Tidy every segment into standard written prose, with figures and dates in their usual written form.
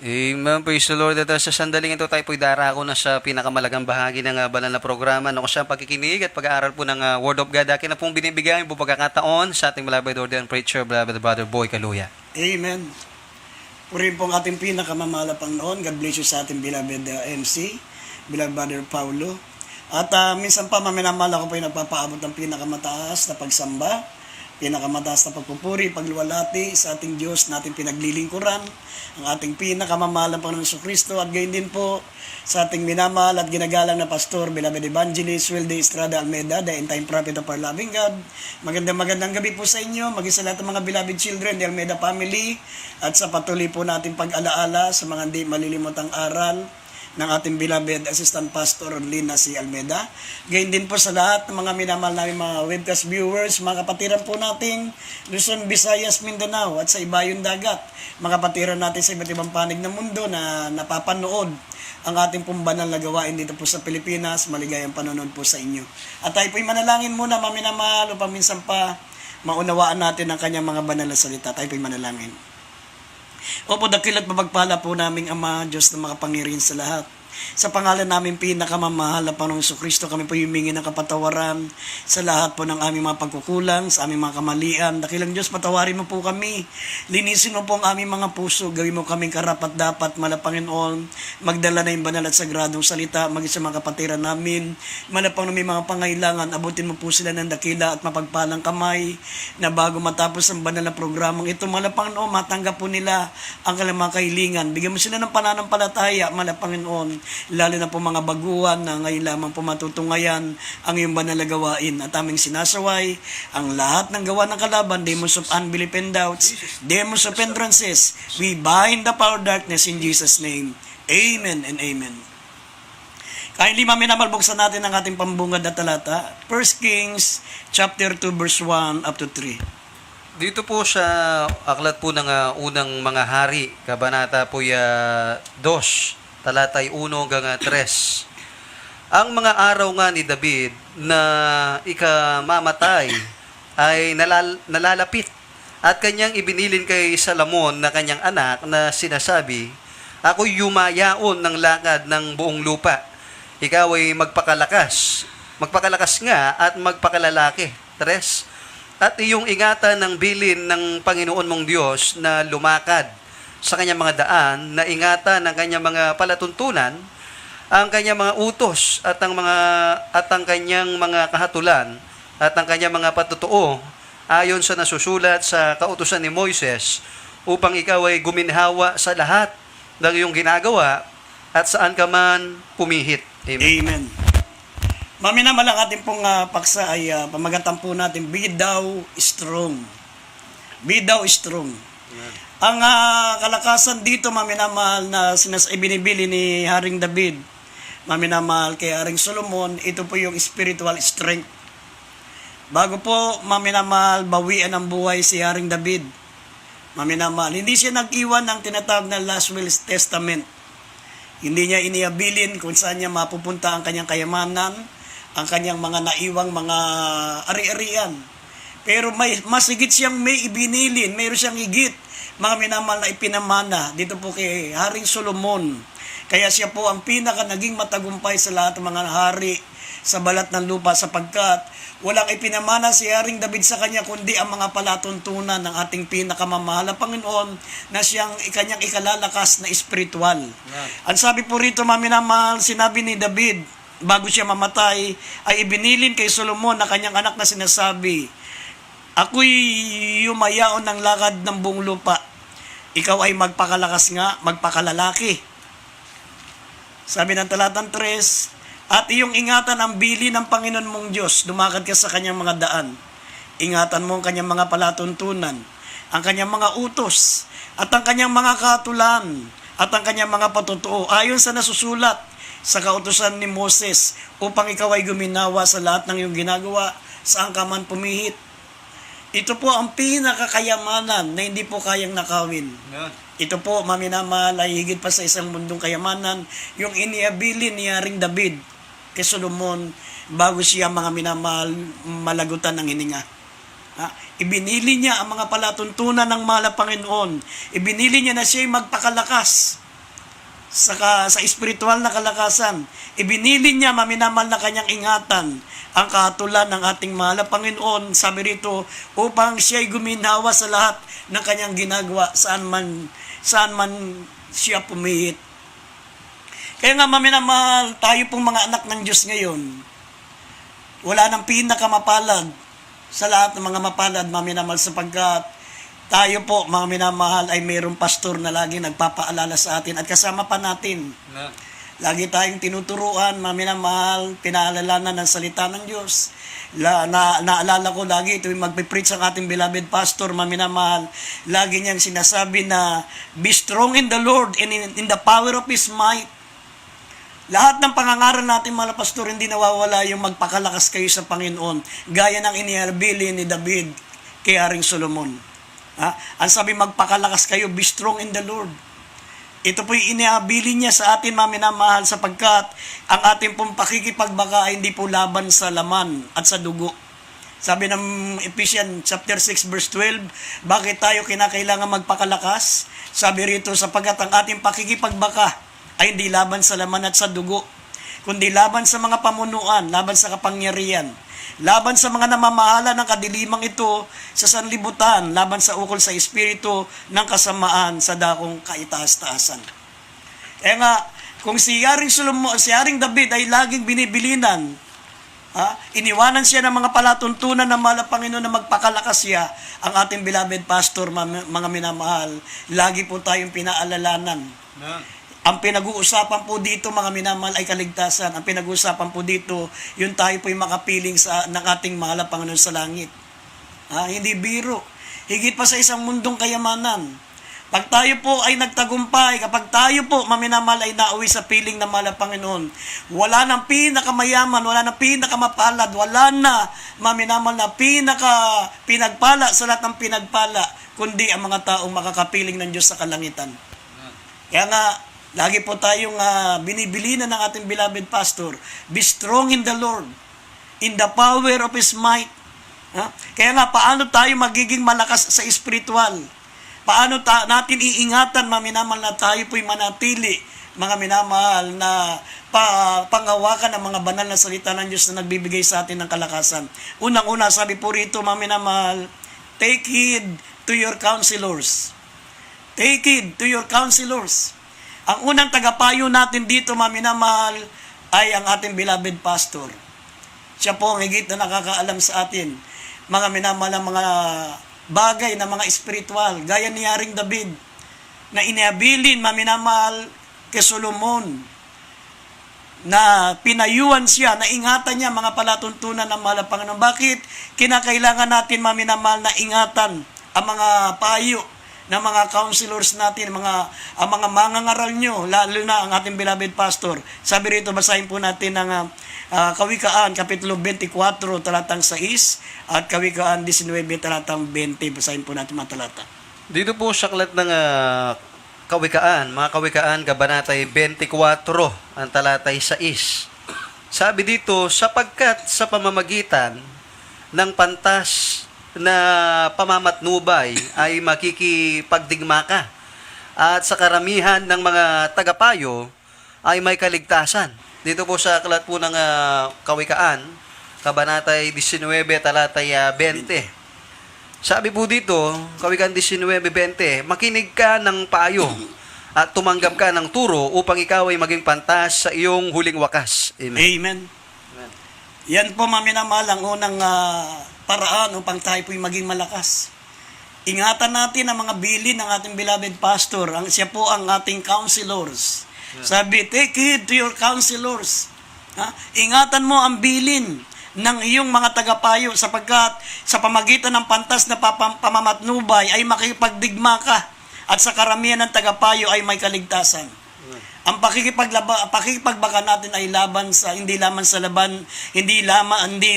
Amen. Praise the Lord. At sa sandaling ito tayo po'y darako na sa pinakamalagang bahagi ng banal na programa na kung saan pagkikinig at pag-aaral po ng Word of God. Akin na pong binibigay po pagkakataon sa ating beloved ordained preacher, beloved Brother Boy Kaluya. Amen. Purihin po ang ating pinakamamahal na Panginoon. God bless you sa ating beloved MC, beloved Brother Paulo. At minsan pa maminamahal ako po yung nagpapaabot ng pinakamataas na pagsamba, pinakamataas na pagpupuri, pagluwalhati sa ating Diyos na ating pinaglilingkuran, ang ating pinakamamahal na Panginoon Kristo, at gayon din po sa ating minamahal at ginagalang na Pastor, beloved Evangelist Wilde Estrada Almeida, the end-time prophet of our loving God. Magandang gabi po sa inyo, maging sa lahat ng mga beloved children, the Almeida family, at sa patuloy po natin pag-alaala sa mga hindi malilimutang aral ng ating beloved Assistant Pastor Lina C. Almeida. Gayon din po sa lahat ng mga minamahal namin mga webcast viewers, mga kapatiran po natin Luzon, Visayas, Mindanao at sa ibayong dagat. Mga kapatiran natin sa iba't ibang panig ng mundo na napapanood ang ating pong banal na gawain dito po sa Pilipinas. Maligayang panonood po sa inyo. At tayo po'y manalangin muna, maminamahal, upang minsan pa maunawaan natin ang kanyang mga banal na salita. Tayo po'y manalangin. Opo, dakilat mapagpala po naming Ama, Diyos na makapangyarihan sa lahat. Sa pangalan namin pinakamamahal na Panginoong Kristo, kami po humingi ng kapatawaran sa lahat po ng aming mga pagkukulang, sa aming mga kamalian. Dakilang Diyos, patawarin mo po kami. Linisin mo po ang aming mga puso. Gawin mo kaming karapat dapat, Panginoon. Magdala na yung banal at sagradong salita, maging sa mga kapatiran namin. Malapang na may mga pangailangan, abutin mo po sila ng dakila at mapagpalang kamay na bago matapos ang banal na programang ito, Panginoon, matanggap po nila ang kanilang mga kahilingan. Bigyan mo sila ng pananampalataya, Panginoon, lalo na po mga baguhan na ngayon lamang po matutungayan ang iyong banal na gawain at aming sinasaway ang lahat ng gawa ng kalaban, demons of unbelief and doubts, demons of hindrances. We bind the power of darkness in Jesus' name. Amen and amen. Kindly maminamalbuksan natin ang ating pambungad na talata, 1 Kings chapter 2 verse 1 up to 3. Dito po sa aklat po ng unang mga hari, kabanata po 2, talatay 1 hanggang 3. Ang mga araw nga ni David na ikamamatay ay nalalapit at kanyang ibinilin kay Salomon na kanyang anak na sinasabi, ako'y yumayaon ng lakad ng buong lupa. Ikaw ay magpakalakas nga at magpakalalaki. 3. At iyong ingatan ng bilin ng Panginoon mong Diyos na lumakad sa kanyang mga daan, na ingatan ng kanyang mga palatuntunan, ang kanyang mga utos at ang kanyang mga kahatulan at ang kanyang mga patutuo ayon sa nasusulat sa kautusan ni Moises, upang ikaw ay guminhawa sa lahat ng iyong ginagawa at saan ka man pumihit. Amen. Amen. Maminamahal ang ating pong paksa ay pamagatan po natin, be thou strong. Be thou strong. Amen. Ang kalakasan dito, maminamahal, na ibinibili ni Haring David, maminamahal kay Haring Solomon, ito po yung spiritual strength. Bago po, maminamahal, bawian ang buhay si Haring David. Maminamahal, hindi siya nag-iwan ng tinatawag na last will testament. Hindi niya iniabilin kung saan niya mapupunta ang kanyang kayamanan, ang kanyang mga naiwang mga ari-arian. Pero mas higit siyang may ibinilin, mayroon siyang higit, mga minamahal na ipinamana dito po kay Haring Solomon. Kaya siya po ang naging matagumpay sa lahat ng mga hari sa balat ng lupa, sapagkat walang ipinamana si Haring David sa kanya kundi ang mga palatuntunan ng ating pinakamamahal na Panginoon na siyang kanyang ikalalakas na espiritual. Yeah. Ang sabi po rito, maminamahal, sinabi ni David bago siya mamatay, ay ibinilin kay Solomon na kanyang anak na sinasabi, ako'y yumayaon ng lakad ng buong lupa. Ikaw ay magpakalakas nga, magpakalalaki. Sabi ng talatang 3, at iyong ingatan ang bili ng Panginoon mong Diyos. Dumakad ka sa kanyang mga daan. Ingatan mo ang kanyang mga palatuntunan, ang kanyang mga utos, at ang kanyang mga katulan, at ang kanyang mga patutuo, ayon sa nasusulat sa kautusan ni Moses, upang ikaw ay guminawa sa lahat ng iyong ginagawa, saan ka man pumihit. Ito po ang pinakakayamanan na hindi po kayang nakawin. Yeah. Ito po, maminamahal, ay higit pa sa isang mundong kayamanan, yung iniabilin ni Haring David kay Solomon bago siya, mga minamahal, malagutan ng hininga. Ibinili niya ang mga palatuntunan ng mahal na Panginoon. Ibinili niya na siya magpakalakas. sa espiritual na kalakasan. Ibinili niya, maminamal na kanyang ingatan, ang kahatulan ng ating mahal na Panginoon, sabi rito, upang siya'y guminhawa sa lahat ng kanyang ginagawa, saan man siya pumihit. Kaya nga, maminamahal, tayo pong mga anak ng Diyos ngayon, wala nang pinakamapalad sa lahat ng mga mapalad, maminamahal, sapagkat tayo po, mga minamahal, ay mayroong pastor na lagi nagpapaalala sa atin at kasama pa natin. Lagi tayong tinuturuan, mga minamahal, pinaalalanan ng salita ng Diyos. Naalala ko lagi, ito yung magpipreach ang ating beloved pastor, mga minamahal, lagi niyang sinasabi na, be strong in the Lord and in the power of His might. Lahat ng pangangaral natin, mga pastor, hindi nawawala yung magpakalakas kayo sa Panginoon, gaya ng inihalbili ni David kay Haring Solomon. Ang sabi, magpakalakas kayo, be strong in the Lord. Ito po yung inihabili niya sa atin, mga minamahal, sapagkat ang ating pong pakikipagbaka ay hindi po laban sa laman at sa dugo. Sabi ng Ephesians chapter 6 verse 12, bakit tayo kinakailangan magpakalakas? Sabi rito, sapagkat ang ating pakikipagbaka ay hindi laban sa laman at sa dugo, kundi laban sa mga pamunuan, laban sa kapangyarihan, laban sa mga namamahala ng kadilimang ito sa sanlibutan, laban sa ukol sa espiritu ng kasamaan sa dakong kaitaas-taasan. Kaya nga, kung si Haring David ay laging binibilinan, iniwanan siya ng mga palatuntunan ng mahal na Panginoon na magpakalakas siya, ang ating beloved pastor, mga minamahal, lagi po tayong pinaalalanan. Ang pinag-uusapan po dito, mga minamahal, ay kaligtasan. Ang pinag-uusapan po dito, yung tayo po yung makapiling ng ating mahal na Panginoon sa langit. Hindi biro. Higit pa sa isang mundong kayamanan. Pag tayo po ay nagtagumpay, kapag tayo po, mga minamahal, ay nauwi sa piling ng mahal na Panginoon, wala nang pinakamayaman, wala nang pinakamapalad, wala na, mga minamahal, na pinagpala sa lahat ng pinagpala, kundi ang mga taong makakapiling ng Diyos sa kalangitan. Kaya nga, lagi po tayong binibilinan ng ating beloved pastor, be strong in the Lord, in the power of His might. Kaya nga, paano tayo magiging malakas sa espiritual? Paano natin iingatan, mga minamahal, na tayo po'y manatili, mga minamahal, na pangawakan ng mga banal na salita ng Diyos na nagbibigay sa atin ng kalakasan. Unang-una, sabi po rito, mga minamahal, take heed to your counselors. Take heed to your counselors. Ang unang tagapayo natin dito, mga minamahal, ay ang ating beloved pastor. Siya po ang higit na nakakaalam sa atin. Mga minamahal, ang mga bagay na mga espiritual, gaya ni Haring David, na iniabilin, mga minamahal, kay Solomon, na pinayuan siya, na ingatan niya mga palatuntunan ng mahal na Panginoon. Bakit kinakailangan natin, mga minamahal, na ingatan ang mga payo ng mga counselors natin, ang mga mangangaral nyo, lalo na ang ating beloved pastor. Sabi rito, basahin po natin ng Kawikaan, Kapitulo 24, talatang 6, at Kawikaan 19, talatang 20. Basahin po natin mga talata. Dito po sa aklat ng Kawikaan, mga Kawikaan, Kabanatay 24, ang talatay 6. Sabi dito, sapagkat sa pamamagitan ng pantas na pamamatnubay ay makikipagdigma ka, at sa karamihan ng mga tagapayo ay may kaligtasan. Dito po sa aklat po ng Kawikaan, Kabanatay 19, talatay 20. Sabi po dito, Kawikaan 19:20, makinig ka ng payo at tumanggap ka ng turo upang ikaw ay maging pantas sa iyong huling wakas. Amen. Amen. Yan po, mga minamahal, ang unang paraan upang tayo po'y maging malakas. Ingatan natin ang mga bilin ng ating beloved pastor. Siya po ang ating counselors. Sabi, take heed to your counselors. Ingatan mo ang bilin ng iyong mga tagapayo, sapagkat sa pamagitan ng pantas na pamamatnubay ay makikipagdigma ka, at sa karamihan ng tagapayo ay may kaligtasan. Ang pakikipagbaka natin ay hindi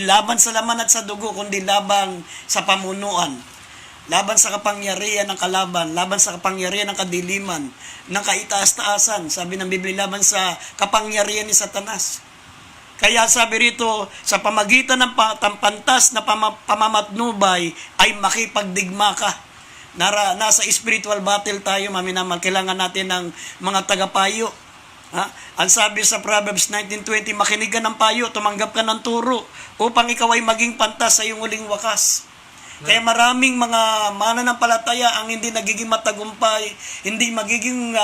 laban sa laman at sa dugo, kundi laban sa pamunuan, laban sa kapangyarihan ng kalaban, laban sa kapangyarihan ng kadiliman, ng kaitaas-taasan. Sabi ng Biblia, laban sa kapangyarihan ni Satanas. Kaya sabi rito, sa pamagitan ng pantas na pamamatnubay ay makipagdigma ka. Nasa spiritual battle tayo, maminamahal. Kailangan natin ng mga tagapayo. Ha? Ang sabi sa Proverbs 19:20, makinig ka ng payo, tumanggap ka ng turo, upang ikaw ay maging pantas sa iyong huling wakas. Kaya maraming mga mananampalataya ang hindi nagiging matagumpay, hindi magiging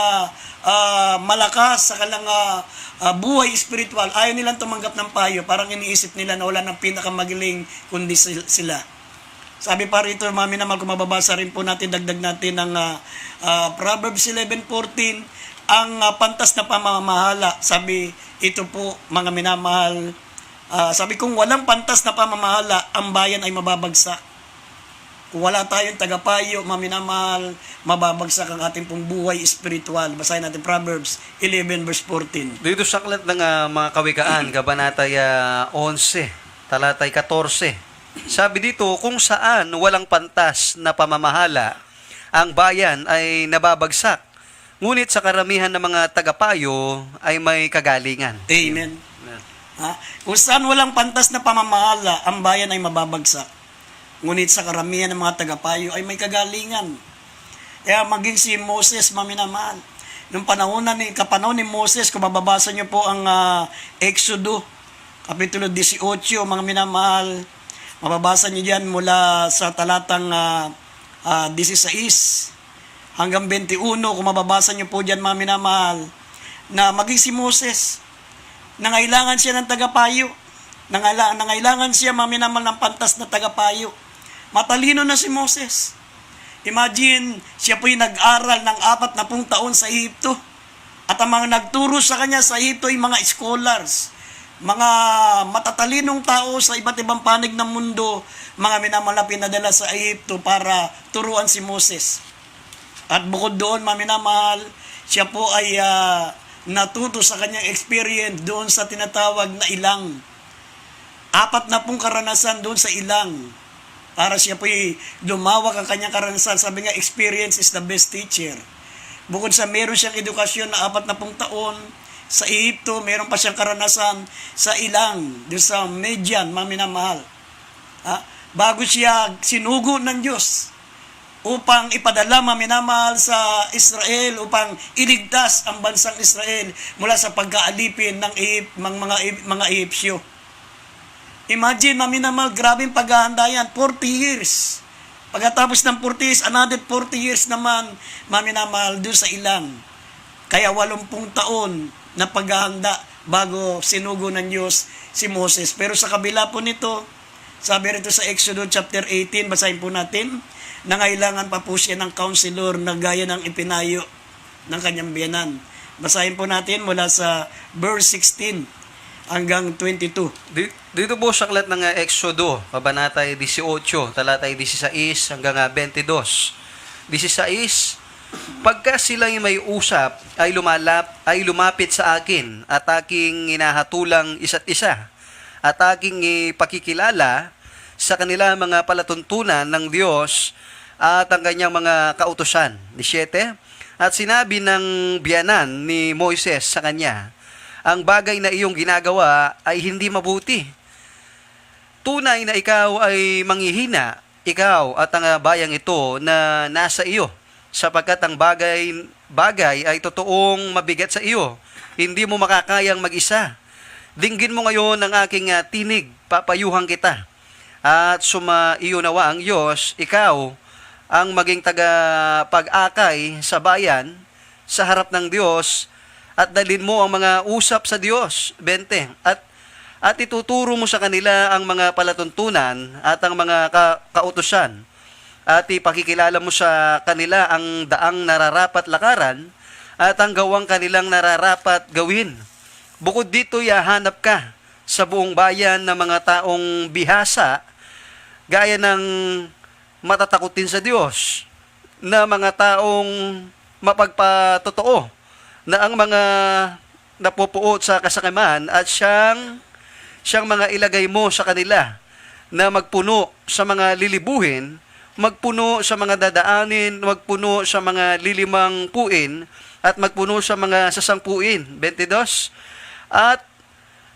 malakas sa kanilang buhay spiritual. Ayaw nilang tumanggap ng payo, parang iniisip nila na wala ng pinakamagaling kundi sila. Sabi pa rito, mami naman, kung mababasa rin po natin, dagdag natin ang Proverbs 11:14, ang pantas na pamamahala. Sabi, ito po, mga minamahal, sabi, kung walang pantas na pamamahala, ang bayan ay mababagsak. Kung wala tayong tagapayo, mga minamahal, mababagsak ang ating pong buhay spiritual. Basahin natin Proverbs 11:14. Dito sa aklat ng mga kawikaan, Kabanata 11, talatay 14. Sabi dito, kung saan walang pantas na pamamahala, ang bayan ay nababagsak. Ngunit sa karamihan ng mga tagapayo ay may kagalingan. Amen. Ha? Kung saan walang pantas na pamamahala, ang bayan ay mababagsak. Ngunit sa karamihan ng mga tagapayo ay may kagalingan. Kaya maging si Moses, maminamahal. Nung kapanahon ni Moses, kung mababasa niyo po ang Exodo, Kapitulo 18, mga minamahal, mababasa niyo diyan mula sa talatang 16 hanggang 21, kung mababasa niyo po diyan, mga minamahal, na maging si Moses, nangailangan siya ng tagapayo. Nangailangan siya, mga minamahal, ng pantas na tagapayo. Matalino na si Moses. Imagine, siya po'y nag-aral ng 40 taon sa Ehipto. At ang mga nagturo sa kanya sa Ehipto ay mga scholars, mga matatalinong tao sa iba't ibang panig ng mundo, mga minamahal na pinadala sa Ehipto para turuan si Moses. At bukod doon, mga minamahal, siya po ay natuto sa kanyang experience doon sa tinatawag na ilang. 40 karanasan doon sa ilang. Para siya po'y lumawak ang kanyang karanasan. Sabi nga, experience is the best teacher. Bukod sa meron siyang edukasyon na 40 taon sa Ehipto, meron pa siyang karanasan sa ilang, doon sa Median, mga minamahal. Bago siya sinugo ng Diyos upang ipadala, mga minamahal, sa Israel, upang iligtas ang bansang Israel mula sa pagkaalipin ng mga Ehipsyo. Imagine, maminamahal, grabing paghahanda yan, 40 years. Pagkatapos ng 40 years, another 40 years naman, maminamahal, doon sa ilang. Kaya 80 taon na paghahanda bago sinugo ng Diyos si Moses. Pero sa kabila po nito, sabi rito sa Exodus chapter 18, basahin po natin, nangailangan pa po siya ng counselor na gaya ng ipinayo ng kanyang biyanan. Basahin po natin mula sa verse 16 hanggang 22. Dito po sa aklat ng Exodo, Kabanata 18, talatay 16 hanggang 22. 16, pagka sila'y may usap, ay lumapit sa akin, at aking inahatulang isa't isa, at aking ipakikilala sa kanila mga palatuntunan ng Diyos at ang kanyang mga kautusan. 17, at sinabi ng biyanan ni Moises sa kanya, ang bagay na iyong ginagawa ay hindi mabuti. Tunay na ikaw ay manghihina, ikaw at ang bayang ito na nasa iyo, sapagkat ang bagay ay totoong mabigat sa iyo. Hindi mo makakayang mag-isa. Dinggin mo ngayon ang aking tinig, papayuhan kita. At sumaiyo nawa ang Diyos, ikaw ang maging tagapag-akay sa bayan, sa harap ng Diyos, at dalhin mo ang mga usap sa Diyos. 20. At ituturo mo sa kanila ang mga palatuntunan at ang mga kautusan. At ipakikilala mo sa kanila ang daang nararapat lakaran at ang gawang kanilang nararapat gawin. Bukod dito, yahanap ka sa buong bayan ng mga taong bihasa, gaya ng matatakutin sa Diyos, na mga taong mapagpatotoo, na ang mga napupuot sa kasakiman at siyang mga ilagay mo sa kanila na magpuno sa mga lilibuhin, magpuno sa mga dadaanin, magpuno sa mga lilimang puin, at magpuno sa mga sasangpuin. 22.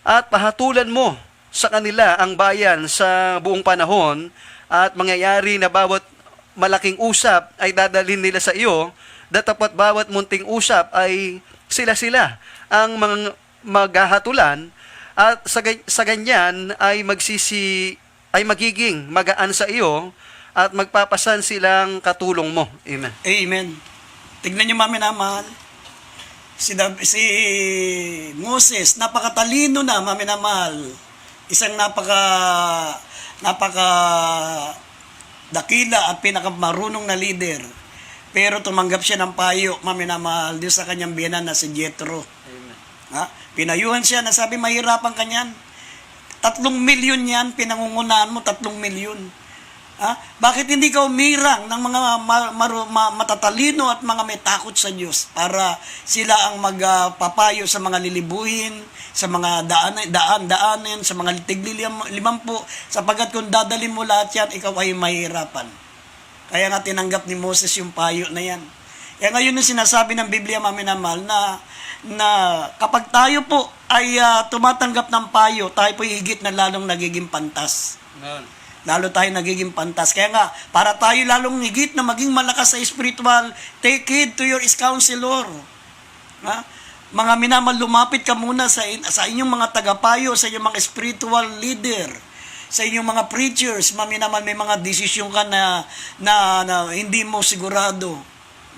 At pahatulan mo sa kanila ang bayan sa buong panahon, at mangyayari na bawat malaking usap ay dadalhin nila sa iyo, datapat bawat munting usap ay sila ang mga maghahatulan at sa ganyan ay magiging magaan sa iyo at magpapasan silang katulong mo. Amen. Amen. Tignan niyo, maminamahal. Si Moses, napakatalino na, maminamahal. Isang napaka dakila at pinakamarunong na leader. Pero tumanggap siya ng payo, maminamahal, doon sa kanyang biyanan na si Jethro. Amen. Ha? Pinayuhan siya na sabi, mahirapan ka niyan. 3 milyon yan, pinangungunahan mo 3 milyon. Ha? Bakit hindi ka umirang ng mga matatalino at mga may takot sa Diyos para sila ang magpapayo sa mga lilibuhin, sa mga daanan, sa mga tigli-limampu, sapagat kung dadalhin mo lahat yan, ikaw ay mahirapan. Kaya nga tinanggap ni Moses yung payo na yan. Kaya ngayon yung sinasabi ng Biblia, maminamahal, na kapag tayo po ay tumatanggap ng payo, tayo po higit na lalong nagiging pantas. Amen. Lalo tayo nagiging pantas. Kaya nga, para tayo lalong higit na maging malakas sa spiritual, take heed to your counselor. Ha? Mga minamahal, lumapit ka muna sa inyong mga tagapayo, sa inyong mga spiritual leader, sa inyong mga preachers. Maminamahal, may mga desisyon ka na hindi mo sigurado.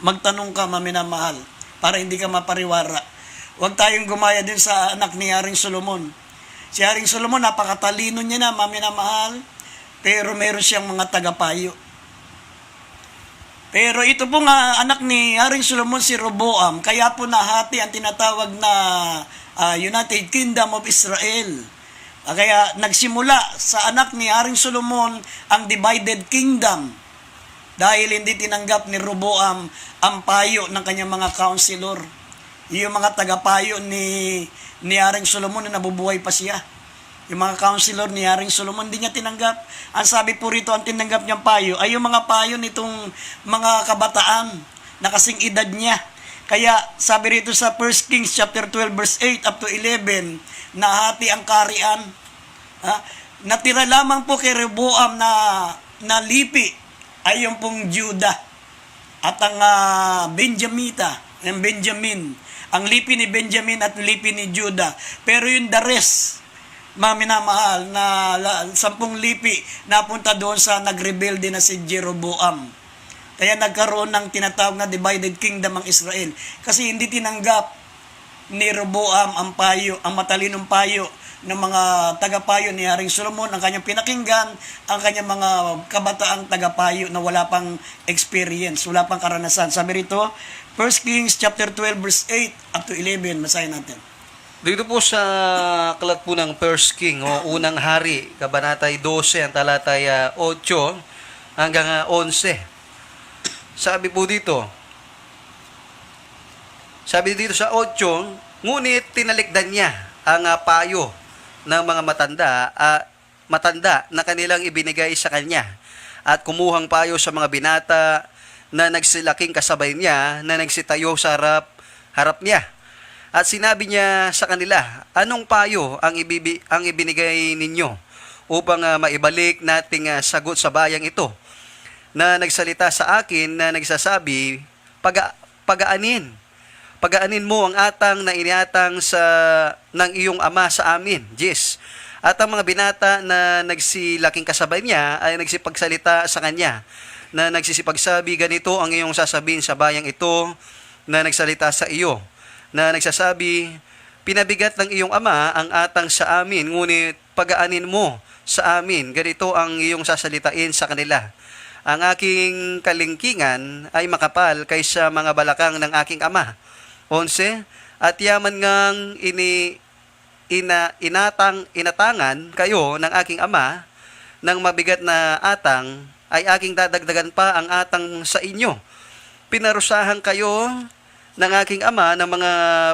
Magtanong ka, maminamahal, para hindi ka mapariwara. Huwag tayong gumaya din sa anak ni Haring Solomon. Si Haring Solomon, napakatalino niya na, maminamahal, pero meron siyang mga tagapayo. Pero ito po nga, anak ni Haring Solomon, si Roboam, kaya po nahati ang tinatawag na United Kingdom of Israel. Kaya nagsimula sa anak ni Haring Solomon ang divided kingdom dahil hindi tinanggap ni Roboam ang payo ng kanyang mga counselor. Yung mga tagapayo ni Haring Solomon na nabubuhay pa siya. Yung mga counselor ni Haring Solomon, hindi niya tinanggap. Ang sabi po rito, ang tinanggap niyang payo ay yung mga payo nitong mga kabataan na kasing edad niya. Kaya sabi rito sa 1 Kings chapter 12 verse 8 up to 11, nahati ang karian. Ha? Natira lamang po kay Rehoboam na lipi ay yung pong Judah at ang Benjamin. Ang lipi ni Benjamin at lipi ni Judah. Pero yung the rest, maminamahal, na 10 lipi napunta doon sa nagrebelde na si Jeroboam. Kaya nagkaroon ng tinatawag na divided kingdom ang Israel. Kasi hindi tinanggap ni Rehoboam ang payo, ang matalinong payo ng mga tagapayo ni Haring Solomon, ang kanyang pinakinggan, ang kanyang mga kabataang tagapayo na wala pang experience, wala pang karanasan. Sabi rito, 1 Kings chapter 12 verse 8 up to 11, basahin natin. Dito po sa aklat po ng First King o Unang Hari, Kabanatay 12, ang talatay 8 hanggang 11. Sabi dito sa 8, ngunit tinalikdan niya ang payo ng mga matanda na kanilang ibinigay sa kanya at kumuhang payo sa mga binata na nagsilaking kasabay niya na nagsitayo sa harap niya. At sinabi niya sa kanila, anong payo ang ibinigay ninyo upang maibalik nating sagot sa bayang ito na nagsalita sa akin na nagsasabi, pagaanin mo ang atang na iniatang ng iyong ama sa amin, Jis. At ang mga binata na nagsilaking kasabay niya ay nagsipagsalita sa kanya na nagsisipagsabi, ganito ang iyong sasabihin sa bayang ito na nagsalita sa iyo, na nagsasabi, pinabigat ng iyong ama ang atang sa amin, ngunit pagaanin mo sa amin, ganito ang iyong sasalitain sa kanila. Ang aking kalingkingan ay makapal kaysa mga balakang ng aking ama. 11, at yaman ngang inatangan kayo ng aking ama ng mabigat na atang, ay aking dadagdagan pa ang atang sa inyo. Pinarusahan kayo ng aking ama ng mga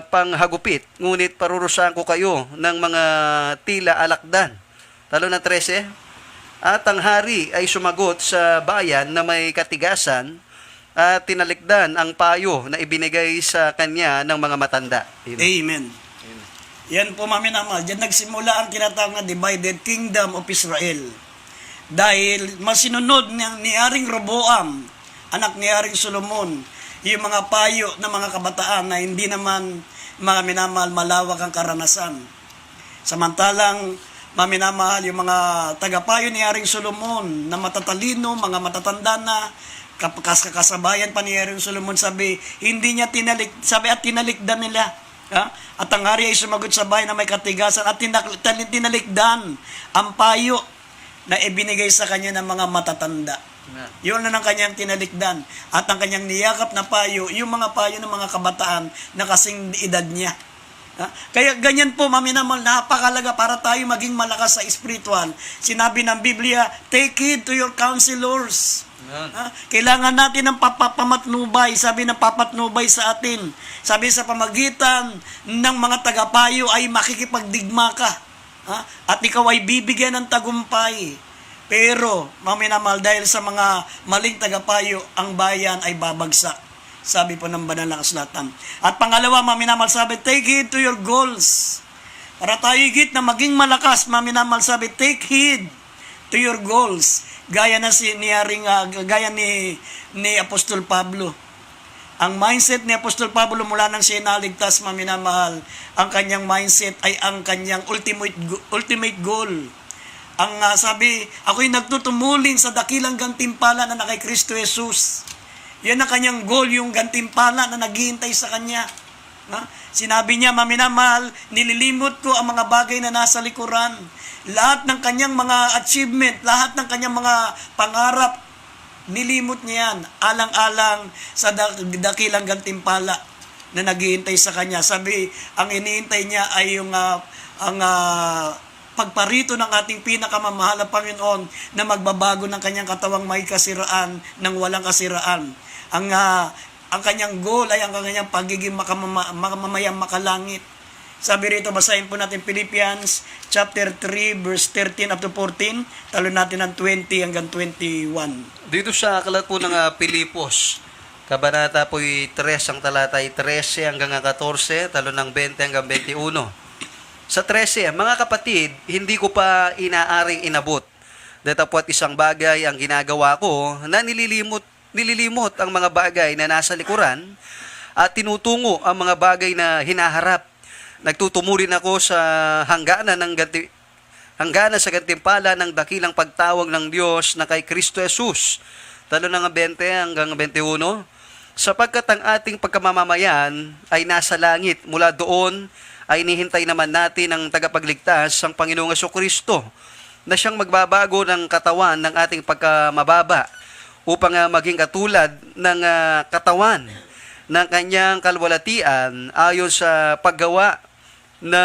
panghagupit, ngunit parurusahan ko kayo ng mga tila alakdan. Talo na 13, at ang hari ay sumagot sa bayan na may katigasan at tinalikdan ang payo na ibinigay sa kanya ng mga matanda. Amen. Yan po, maminamahal. Diyan nagsimula ang tinatawag na divided kingdom of Israel. Dahil masinunod ni Haring Roboam, anak ni Haring Solomon, yung mga payo ng mga kabataan na hindi naman mga minamahal, malawak ang karanasan. Samantalang, mga minamahal, yung mga tagapayo ni Haring Solomon na matatalino, mga matatanda na, kasabayan pa ni Haring Solomon, sabi, hindi niya tinalikdan nila. Ha? At ang hari ay sumagot sa bayan na may katigasan at tinalikdan ang payo na ibinigay sa kanya ng mga matatanda. Yun na ang kanyang tinalikdan. At ang kanyang niyakap na payo, yung mga payo ng mga kabataan na kasing edad niya. Ha? Kaya ganyan po, maminamol, napakalaga para tayo maging malakas sa spiritual. Sinabi ng Biblia, take heed to your counselors. Ha? Kailangan natin ng papamatnubay. Sabi ng papatnubay sa atin. Sabi sa pamagitan ng mga tagapayo ay makikipagdigma ka. Ha? At ikaw ay bibigyan ng tagumpay. Pero, maminamahal, dahil sa mga maling tagapayo, ang bayan ay babagsak. Sabi po ng banal na kasulatan. At pangalawa, maminamahal, sabi, take heed to your goals. Para tayo higit na maging malakas, maminamahal, sabi, take heed to your goals. Gaya ni Apostol Pablo. Ang mindset ni Apostol Pablo mula nang siya naligtas, maminamahal, ang kanyang mindset ay ang kanyang ultimate goal. Ang sabi, ako'y nagtutumulin sa dakilang gantimpala na kay Kristo Jesus. Yan ang kanyang goal, yung gantimpala na naghihintay sa kanya. Ha? Sinabi niya, maminamahal, nililimot ko ang mga bagay na nasa likuran. Lahat ng kanyang mga achievement, lahat ng kanyang mga pangarap, nilimot niya yan, alang-alang sa dakilang gantimpala na naghihintay sa kanya. Sabi, ang iniintay niya ay yung pagparito ng ating pinakamamahal na Panginoon na magbabago ng kanyang katawang may kasiraan ng walang kasiraan. Ang kanyang goal ay ang kanyang pagiging mamamayang makalangit. Sabi rito, basahin po natin Philippians chapter 3, verse 13 up to 14. Talo natin ng 20 hanggang 21. Dito sa aklat po ng Pilipos, kabanata po 3, ang talata ay 13 hanggang 14, talo ng 20 hanggang 21. Sa 13, mga kapatid, hindi ko pa inaaring inabot. Datapwat isang bagay ang ginagawa ko na nililimot ang mga bagay na nasa likuran at tinutungo ang mga bagay na hinaharap. Nagtutumulin ako sa hangganan sa gantimpala ng dakilang pagtawag ng Diyos na kay Kristo Jesus. Talo ng 20 hanggang 21. Sapagkat ang ating pagkamamamayan ay nasa langit, mula doon ay nihintay naman natin ang tagapagligtas, ang Panginoong Jesucristo, na siyang magbabago ng katawan ng ating pagkamababa upang maging katulad ng katawan ng kanyang kalwalatian ayon sa paggawa na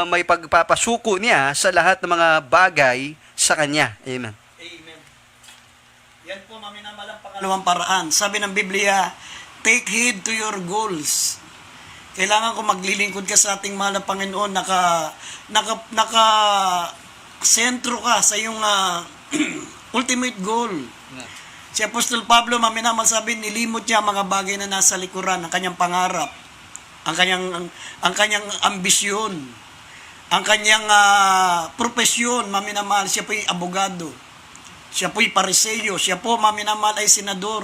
may pagpapasuko niya sa lahat ng mga bagay sa kanya. Amen. Amen. Yan po, maminamalang pangalawang paraan. Sabi ng Biblia, take heed to your goals. Kailangan ko maglilingkod ka sa ating mahal na Panginoon, sentro ka sa iyong ultimate goal. Si Apostol Pablo, maminamal, sabi, nilimot niya mga bagay na nasa likuran, ang kanyang pangarap, ang kanyang ambisyon, ang kanyang propesyon, maminamahal. Siya po'y abogado, siya po'y pariseyo, siya po, maminamahal, ay senador.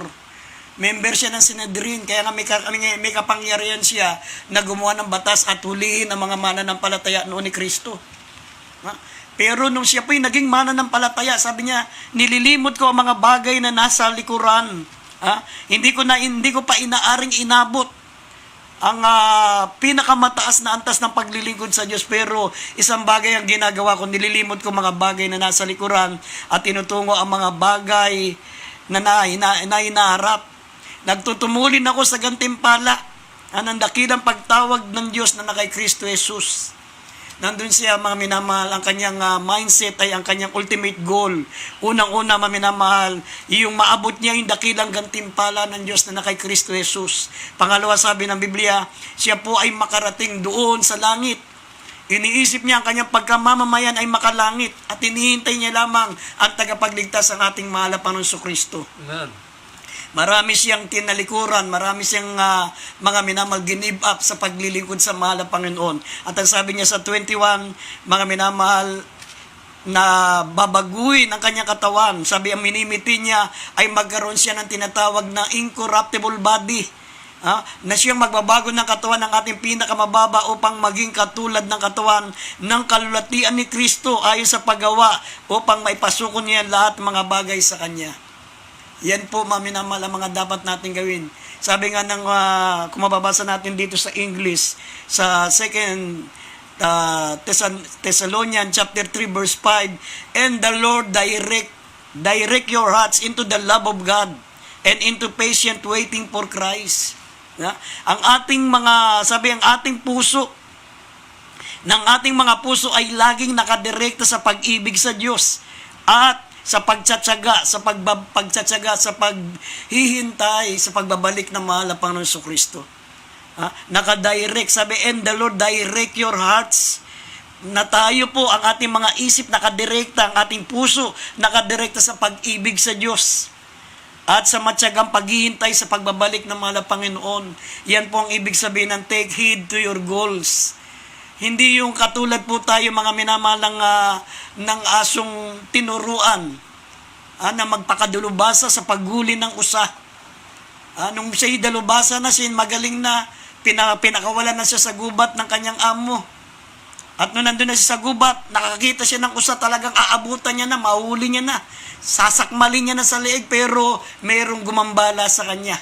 Member siya ng Sanhedrin, kaya nga may kapangyarihan siya na gumawa ng batas at hulihin ang mga mananampalataya noon ni Kristo. Ha? Pero nung siya po'y naging mananampalataya, sabi niya, nililimot ko ang mga bagay na nasa likuran. Ha? Hindi ko pa inaaring inabot ang pinakamataas na antas ng paglilingkod sa Diyos, pero isang bagay ang ginagawa ko, nililimot ko mga bagay na nasa likuran at tinutungo ang mga bagay na hinaharap. Nagtutumulin ako sa gantimpala ng dakilang pagtawag ng Diyos na kay Kristo Jesus. Nandun siya, mga minamahal, ang kanyang mindset ay ang kanyang ultimate goal. Unang-una, mga minamahal, yung maabot niya yung dakilang gantimpala ng Diyos na kay Kristo Jesus. Pangalawa, sabi ng Biblia, siya po ay makarating doon sa langit. Iniisip niya ang kanyang pagkamamamayan ay makalangit at hinihintay niya lamang ang tagapagligtas ng ating mahal na Panginoon Kristo. Amen. Marami siyang tinalikuran, marami siyang mga minamahal give up sa paglilingkod sa mahal na Panginoon. At ang sabi niya sa 21, mga minamahal, na babaguhin ang kanyang katawan. Sabi, ang minimiti niya ay magkaroon siya ng tinatawag na incorruptible body. Na siyang magbabago ng katawan ng ating pinakamababa upang maging katulad ng katawan ng kalulatian ni Kristo ayon sa paggawa upang maipasuko niya lahat ng mga bagay sa Kanya. Yan po, maminamahal, ang mga dapat natin gawin. Sabi nga ng, kung mababasa natin dito sa English, sa 2 Thessalonians chapter 3 verse 5, and the Lord direct your hearts into the love of God and into patient waiting for Christ. Ang ating ang ating puso, ng ating mga puso ay laging nakadirekta sa pag-ibig sa Diyos at sa pagtsatsaga, sa paghihintay, sa pagbabalik ng mahal na Panginoon Jesucristo. Nakadirect, sabi, and the Lord direct your hearts, na tayo po, ang ating mga isip nakadirekta, ang ating puso nakadirekta sa pag-ibig sa Diyos at sa matyagang paghihintay sa pagbabalik ng mahal na Panginoon. Yan po ang ibig sabihin ng take heed to your goals. Hindi yung katulad po tayo mga minamahal ng asong tinuruan na magpakadulubasa sa paghuli ng usa. Nung siya'y dalubasa na, siya magaling na, pinakawalan na siya sa gubat ng kanyang amo. At nung nandun na siya sa gubat, nakakita siya ng usa, talagang aabutan niya na, mahuli niya na, sasakmalin niya na sa leeg, pero merong gumambala sa kanya.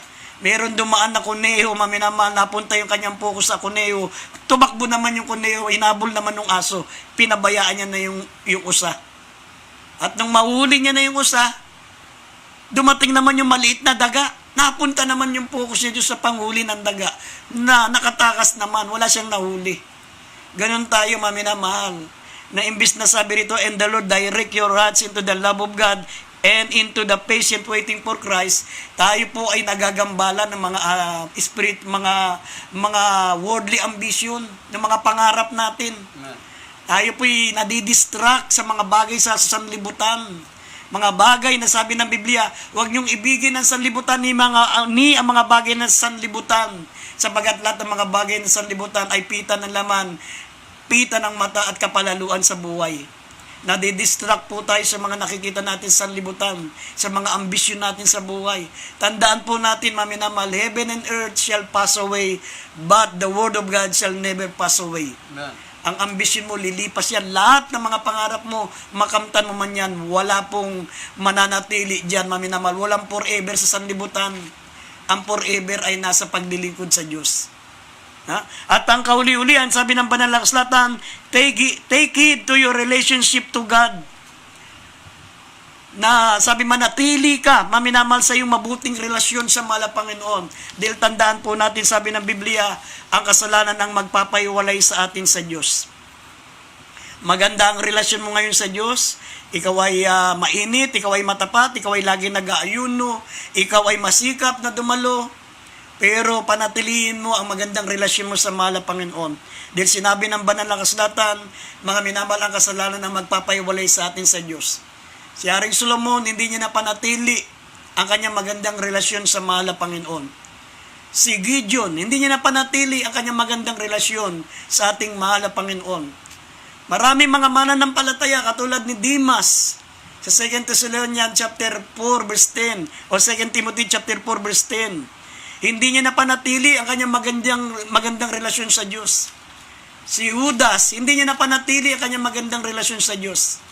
Meron dumaan na kuneho, maminamahal, napunta yung kanyang focus sa kuneho, tumakbo naman yung kuneho, hinabol naman ng aso, pinabayaan niya na yung usa. At nung mahuli niya na yung usa, dumating naman yung maliit na daga, napunta naman yung focus niya sa panghuli ng daga, na nakatakas naman, wala siyang nahuli. Ganon tayo, maminamahal, na imbis na sabi rito, and the Lord direct your hearts into the love of God and into the patient waiting for Christ, tayo po ay nagagambala ng mga mga worldly ambition, ng mga pangarap natin. Tayo po ay nadidistract sa mga bagay sa sanlibutan. Mga bagay na sabi ng Biblia, huwag niyong ibigin ang sanlibutan ni ang mga bagay ng sanlibutan, sapagat lahat ng mga bagay ng sanlibutan ay pita ng laman, pita ng mata at kapalaluan sa buhay. Nadidistract po tayo sa mga nakikita natin sa sanlibutan, sa mga ambisyon natin sa buhay. Tandaan po natin, maminamahal, heaven and earth shall pass away, but the word of God shall never pass away. Amen. Ang ambisyon mo, lilipas yan. Lahat ng mga pangarap mo, makamtan mo man yan, wala pong mananatili dyan, maminamahal. Walang forever sa sanlibutan. Ang forever ay nasa paglilingkod sa Diyos. At ang kauli-ulian, sabi ng banal na kasulatan, take heed to your relationship to God. Na sabi, manatili ka, maminamahal, sa iyong mabuting relasyon sa mahal na Panginoon. Dahil tandaan po natin, sabi ng Biblia, ang kasalanan ang magpapaiwalay sa atin sa Diyos. Maganda ang relasyon mo ngayon sa Diyos, ikaw ay mainit, ikaw ay matapat, ikaw ay lagi nag-aayuno, ikaw ay masikap na dumalo, pero panatilihin mo ang magandang relasyon mo sa mahal na Panginoon. Dahil sinabi ng banal na kasulatan, mga minamahal, ang kasalanan ang magpapaiwalay sa atin sa Diyos. Si Haring Solomon, hindi niya napanatili ang kanyang magandang relasyon sa mahal na Panginoon. Si Gideon, hindi niya napanatili ang kanyang magandang relasyon sa ating mahal na Panginoon. Maraming mga mananampalataya katulad ni Dimas sa 2 Thessalonians chapter 4 verse 10 o 2 Timothy chapter 4 verse 10. Hindi niya napanatili ang kanyang magandang relasyon sa Diyos. Si Judas, hindi niya napanatili ang kanyang magandang relasyon sa Diyos.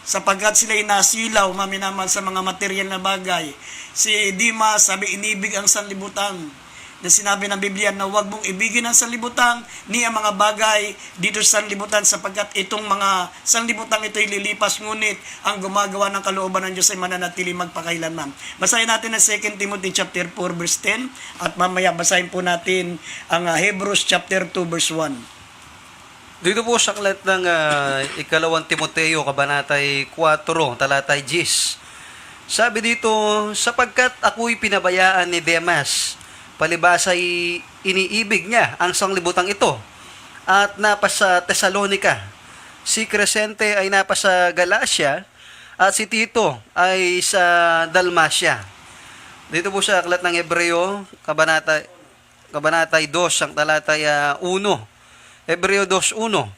Sapagkat sila'y nasilaw, maminamahal, sa mga material na bagay. Si Dimas, sabi, inibig ang sanlibutan. Na sinabi ng Biblia na huwag mong ibigin ang sanlibutan ni ang mga bagay dito sa sanlibutan, sapagkat itong mga sanlibutan ito'y lilipas, ngunit ang gumagawa ng kalooban ng Diyos ay mananatili magpakailanman. Basahin natin ang 2 Timothy chapter 4 verse 10 at mamaya basahin po natin ang Hebrews chapter 2 verse 1. Dito po sa aklat ng ikalawang Timoteo, kabanatay 4, talatay 10. Sabi dito, sapagkat ako'y pinabayaan ni Demas, palibasa'y iniibig niya ang sanglibutang ito, at napasa Tesalonica. Si Crescente ay napasa Galacia, at si Tito ay sa Dalmacia. Dito po sa aklat ng Hebreo, kabanatay 2, ang talatay 1. Hebreo 2:1.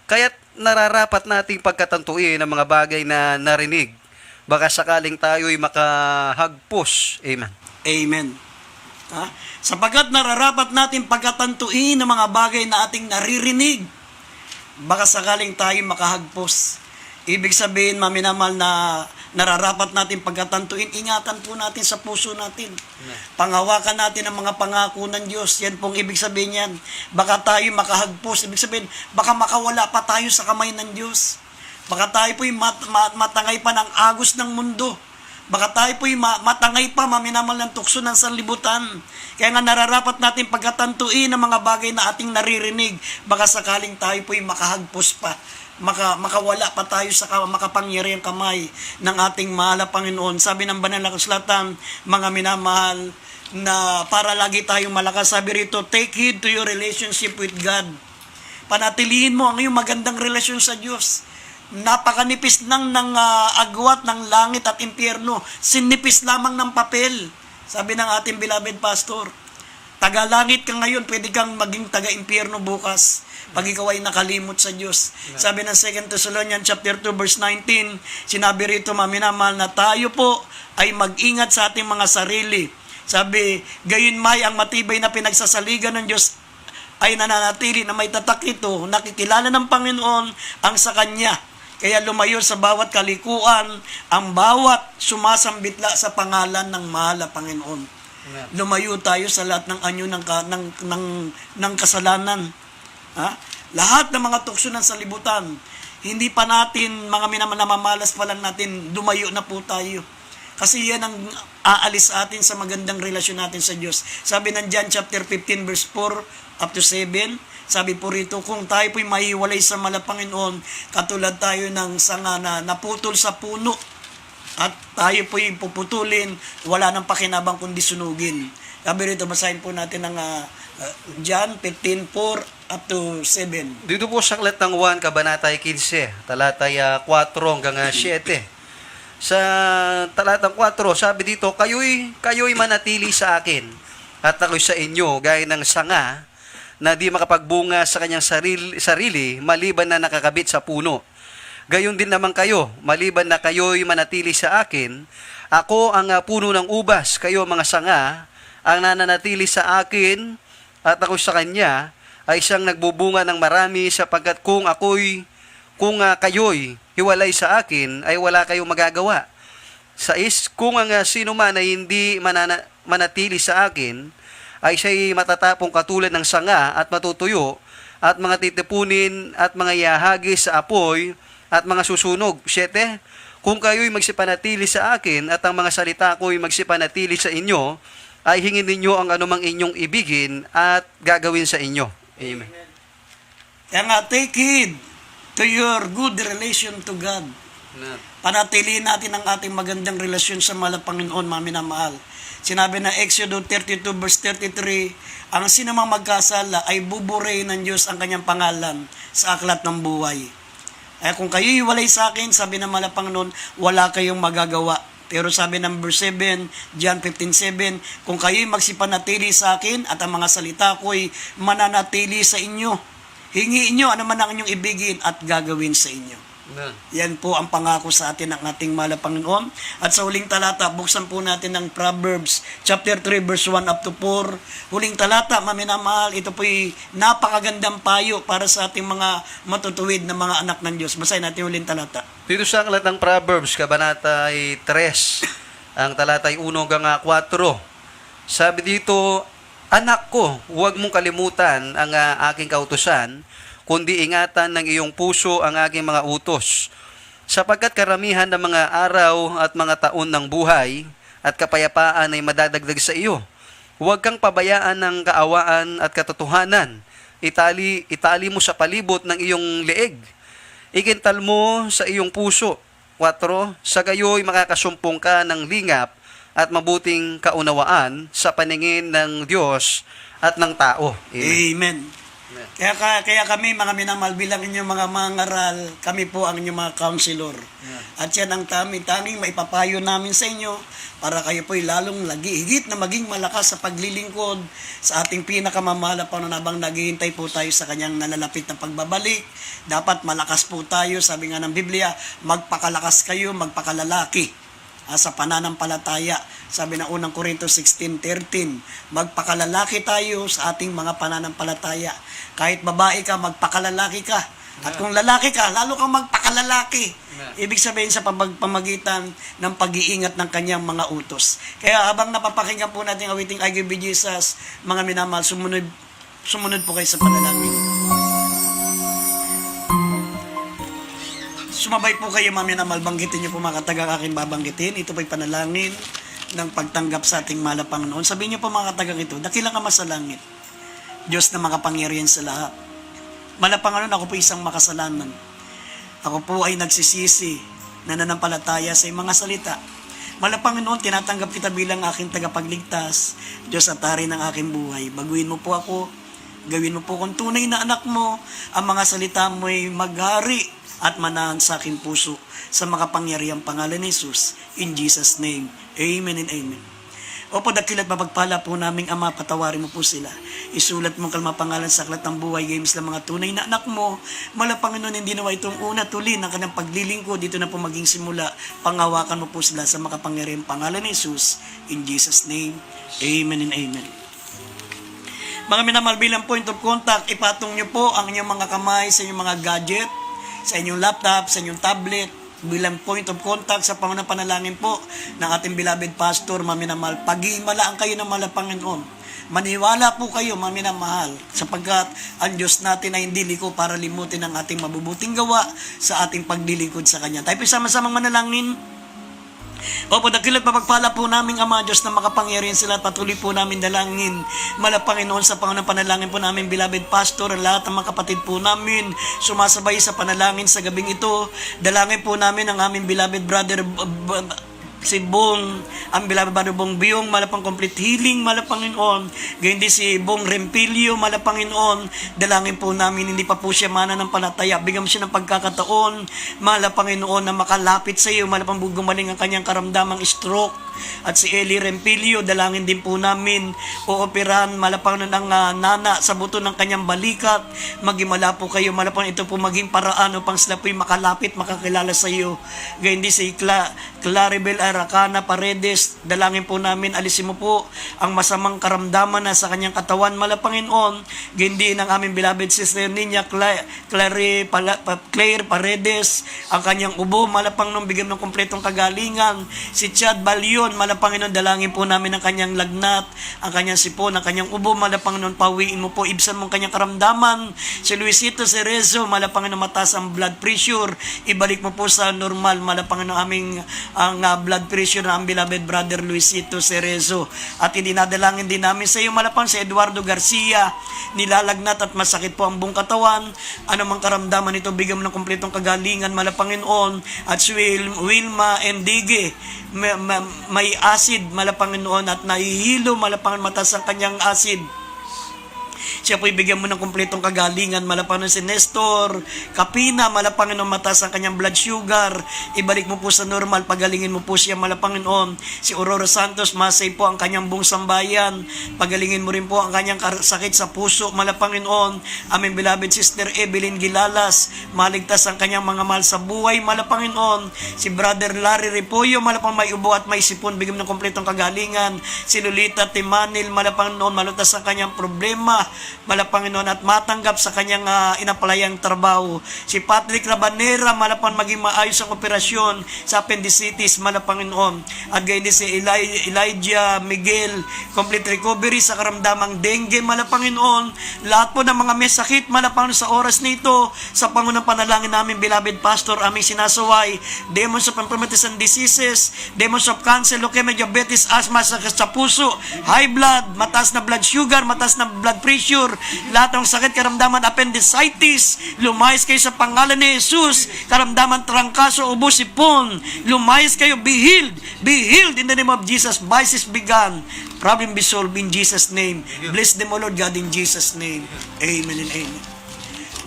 Kaya't nararapat nating pagkatantuin ang mga bagay na narinig. Baka sakaling tayo'y makahagpos. Amen. Amen. Sapagkat nararapat natin pagkatantuin ng mga bagay na ating naririnig, baka sakaling tayo makahagpos. Ibig sabihin, maminamal, na nararapat natin pagkatantuin, ingatan po natin sa puso natin. Panghawakan natin ang mga pangako ng Diyos. Yan pong ibig sabihin yan. Baka tayo makahagpos. Ibig sabihin, baka makawala pa tayo sa kamay ng Diyos. Baka tayo po'y matangay pa ng agos ng mundo. Baka tayo po'y matangay pa, maminamal ng tukso ng sanlibutan. Kaya nga nararapat natin pagkatantuin ang mga bagay na ating naririnig. Baka sakaling tayo po'y makahagpos pa. Makawala pa tayo sa makapangyarihang kamay ng ating mahal na Panginoon. Sabi ng banal na kasulatan, mga minamahal, na para lagi tayong malakas. Sabi rito, take heed to your relationship with God. Panatilihin mo ang iyong magandang relasyon sa Diyos. Napakanipis lang ng agwat ng langit at impyerno. Sinipis lamang ng papel. Sabi ng ating beloved pastor, taga-langit ka ngayon, pwede kang maging taga-impyerno bukas pag ikaw ay nakalimot sa Diyos. Sabi ng 2 Thessalonians chapter 2 verse 19, sinabi rito, maminamal, na tayo po ay mag-ingat sa ating mga sarili. Sabi, gayon may ang matibay na pinagsasaligan ng Diyos ay nananatili na may tatak ito, nakikilala ng Panginoon ang sa Kanya. Kaya lumayo sa bawat kalikuan ang bawat sumasambitla sa pangalan ng mahal na Panginoon. Lumayo tayo sa lahat ng anyo ng kasalanan. Lahat ng mga tukso ng salibutan, hindi pa natin, mga namamalas pa lang natin, lumayo na po tayo. Kasi yan ang aalis atin sa magandang relasyon natin sa Diyos. Sabi ng John chapter 15 verse 4 up to 7, sabi po rito, kung tayo po'y mahiwalay sa mahal na Panginoon, katulad tayo ng sanga na naputol sa puno, at tayo po'y puputulin, wala nang pakinabang kundi sunugin. Sabi rito, basahin po natin ang John 15:4 up to 7. Dito po sa aklat ng 1, Kabanata 15, talatay 4 hanggang 7. Sa talatang 4, sabi dito, kayo'y manatili sa akin, at ako'y sa inyo, gaya ng sanga, na di makapagbunga sa kanyang sarili maliban na nakakabit sa puno. Gayon din naman kayo, maliban na kayo'y manatili sa akin, ako ang puno ng ubas, kayo mga sanga, ang nananatili sa akin, at ako sa kanya, ay siyang nagbubunga ng marami, sapagkat kung kayo'y hiwalay sa akin, ay wala kayong magagawa. Kung ang sino man ay hindi manatili sa akin, ay siya'y matatapong katulad ng sanga at matutuyo, at mga titipunin at mga iahagis sa apoy at mga susunog. 7. Kung kayo'y magsipanatili sa akin at ang mga salita ko'y magsipanatili sa inyo, ay hingin ninyo ang anumang inyong ibigin at gagawin sa inyo. Amen. Kaya nga, take heed to your good relation to God. Panatiliin natin ang ating magandang relasyon sa mahal na Panginoon, mga minamahal. Sinabi na Exodus 32 verse 33, ang sinumang magkasala ay buburahin ng Diyos ang kanyang pangalan sa aklat ng buhay. Kaya kung kayo iwalay sa akin, sabi ng mahal na Panginoon, wala kayong magagawa. Pero sabi ng verse 7, John 15:7, kung kayo'y magsipanatili sa akin at ang mga salita ko'y mananatili sa inyo, hingiin nyo ano man ang inyong ibigin at gagawin sa inyo. Amen. Yan po ang pangako sa atin ng ating mahal na Panginoon. At sa huling talata, buksan po natin ng Proverbs chapter 3 verse 1 up to 4. Huling talata, maminamahal, ito po'y napakagandang payo para sa ating mga matutuwid na mga anak ng Diyos. Basahin natin huling talata. Dito sa aklat ng Proverbs, Kabanata 3, ang talatay 1 hanggang 4. Sabi dito, anak ko, huwag mong kalimutan ang aking kautusan, kundi ingatan ng iyong puso ang aking mga utos. Sapagkat karamihan ng mga araw at mga taon ng buhay at kapayapaan ay madadagdag sa iyo. Huwag kang pabayaan ng kaawaan at katotohanan. Itali mo sa palibot ng iyong leeg. Ikintal mo sa iyong puso. 4. Sa gayo'y makakasumpong ka ng lingap at mabuting kaunawaan sa paningin ng Diyos at ng tao. Amen. Kaya kami mga minamahal bilang inyong mga mangaral, kami po ang inyong mga counselor. At yan ang tanging maipapayo namin sa inyo para kayo po'y lalong higit na maging malakas sa paglilingkod sa ating pinakamamahal na Panginoon habang naghihintay po tayo sa kanyang nalalapit na pagbabalik. Dapat malakas po tayo, sabi nga ng Biblia, magpakalakas kayo, magpakalalaki. sa pananampalataya. Sabi ng unang Korinto 16:13, magpakalalaki tayo sa ating mga pananampalataya. Kahit babae ka, magpakalalaki ka. At kung lalaki ka, lalo kang magpakalalaki. Ibig sabihin sa pamagitan ng pag-iingat ng kanyang mga utos. Kaya habang napapakinggan po natin awiting I Give You Jesus, mga minamahal, sumunod po kayo sa panalangin. Sumabay po kayo, mga minamahal, banggitin niyo po mga katagang aking babanggitin. Ito po'y panalangin ng pagtanggap sa ating mahal na Panginoon. Sabihin niyo po mga katagang ito, dakilang Ama sa langit, Diyos na makapangyarihan sa lahat. Panginoon, ako po isang makasalanan. Ako po ay nagsisisi, nananampalataya sa iyong mga salita. Panginoon, tinatanggap kita bilang aking tagapagligtas, Diyos at Hari ng aking buhay. Baguhin mo po ako, gawin mo po kung tunay na anak mo, ang mga salita mo ay maghari at manahan sa aking puso sa makapangyarihang pangalan ni Jesus. In Jesus' name, Amen and Amen. Opo, dakilat mapagpala po naming Ama, patawarin mo po sila. Isulat mong kalmapangalan sa aklat ng buhay, games lang mga tunay na anak mo. Panginoon, hindi nawa itong una tuli ng kanyang paglilingkod, dito na po maging simula. Pangawakan mo po sila sa makapangyarihang pangalan ni Jesus. In Jesus' name, Amen and Amen. Mga minamahal, bilang point of contact, ipatong nyo po ang inyong mga kamay sa inyong mga gadget, sa inyong laptop, sa inyong tablet, bilang point of contact sa pangunang panalangin po ng ating beloved pastor, maminamahal. Pag-imalaan kayo ng mahal na Panginoon. Maniwala po kayo, maminamahal, sapagkat ang Diyos natin ay hindi liko para limutin ang ating mabubuting gawa sa ating paglilingkod sa Kanya. Tayo po sama-samang manalangin. Opo, dakilat mapagpala po naming Ama, Diyos na makapangyarihan sila at patuloy po namin dalangin. Panginoon, sa pangunang panalangin po namin, beloved pastor, lahat ng mga kapatid po namin sumasabay sa panalangin sa gabing ito. Dalangin po namin ang aming beloved brother si Bong, ang beloved brother Bong Biong, malapang complete healing, Panginoon. Ganyan din si Bong Rempilio, Panginoon. Dalangin po namin, hindi pa po siya mananampalataya. Bigyan mo siya ng pagkakataon, Panginoon, na makalapit sa iyo, malapang gumaling ang kanyang karamdamang stroke. At si Eli Rempilio, dalangin din po namin, ooperahan, Panginoon, ang nana sa buto ng kanyang balikat. Magimala po kayo, Panginoon, ito po maging paraan upang sila po'y makalapit, makakilala sa iyo. Ganyan din si Claribel Aracana Paredes, dalangin po namin, alisin mo po ang masamang karamdaman na sa kanyang katawan, Panginoon. Ganyan ang aming beloved sister niya, Claire Paredes, ang kanyang ubo, Panginoon, bigyan ng kompletong kagalingan. Si Chad Balion, Panginoon, dalangin po namin ang kanyang lagnat, ang kanyang sipon, ang kanyang ubo, Panginoon, pawiin mo po, ibsan mo ang kanyang karamdaman. Si Luisito Cerezo, Panginoon, mataas ang blood pressure, ibalik mo po sa normal, Panginoon, aming ang blood pressure ng beloved brother Luisito Cerezo. At idinadalangin din namin sa iyo, si Eduardo Garcia, nilalagnat at masakit po ang buong katawan. Anumang karamdaman nito, bigyan mo ng kompletong kagalingan, Panginoon. At si Wilma Endigue, may acid, Panginoon, at nahihilo, Panginoon, mataas ang kanyang acid. Siya po ibigyan mo ng kumpletong kagalingan, Panginoon. Si Nestor Kapina, Panginoon, mataas ang kanyang blood sugar, ibalik mo po sa normal, pagalingin mo po siya, Panginoon. Si Aurora Santos, masay po ang kanyang buong sambayan, pagalingin mo rin po ang kanyang sakit sa puso, Panginoon. Aming beloved sister Evelyn Gilalas, maligtas ang kanyang mga mahal sa buhay, Panginoon. Si brother Larry Repollo, Panginoon, may ubo at may sipon, bigyan mo ng kumpletong kagalingan. Si Lolita Timanil, Panginoon, malutas ang kanyang problema, Panginoon, at matanggap sa kanyang inapalayang trabaho. Si Patrick Rabanera, Panginoon, maging maayos ang operasyon sa appendicitis, Panginoon. At gayon din si Elijah Miguel, complete recovery sa karamdamang dengue, Panginoon. Lahat po ng mga may sakit, Panginoon, sa oras nito, sa pangunang panalangin namin, beloved pastor, aming sinasaway, demons of infirmities and diseases, demons of cancer, leukemia, diabetes, asthma, sakit sa puso, high blood, mataas na blood sugar, mataas na blood pressure, lahat ng sakit, karamdaman, appendicitis, lumayas kayo sa pangalan ni Jesus. Karamdaman, trangkaso, ubo, sipon, lumayas kayo, be healed in the name of Jesus. Vices began, problem be solved in Jesus' name. Bless them, O Lord God, in Jesus' name. Amen and amen.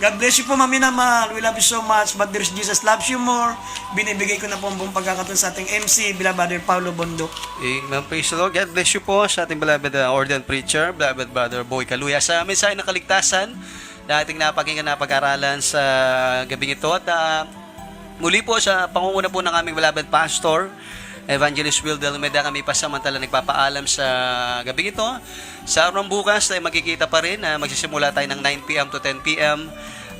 God bless you po, mami naman. We love you so much, but there's Jesus loves you more. Binibigay ko na po ang buong pagkakataon sa ating MC, beloved Brother Paulo Bondok. Amen. Praise the Lord. God bless you po sa ating beloved ordained preacher, beloved Brother Boy Kaluya, sa mensahe ng kaligtasan na ating napakinggan na pag-aralan sa gabing ito. At muli po sa pangunguna po ng aming beloved pastor, Evangelist Will Del Meda, kami pasamantala nagpapaalam sa gabi ito. Sa araw ng bukas ay magkikita pa rin. Magsisimula tayo ng 9 p.m. to 10 p.m.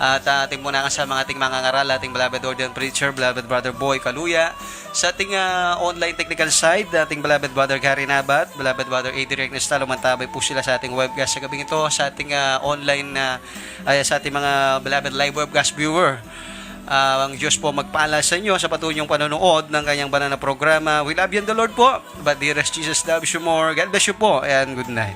At ating muna kasama ating mga ngaral, ating beloved ordained preacher, beloved brother Boy Kaluya. Sa ating online technical side, ating beloved brother Gary Nabat, beloved brother A.D. Recnestal, umantabay po sila sa ating webcast sa gabing ito. Sa ating online, sa ating mga beloved live webcast viewer. Ang Diyos po magpaalala sa inyo sa patuloy niyong panonood ng kanyang banal na programa. We love you in the Lord po, but dearest Jesus loves you more. God bless you po, and good night.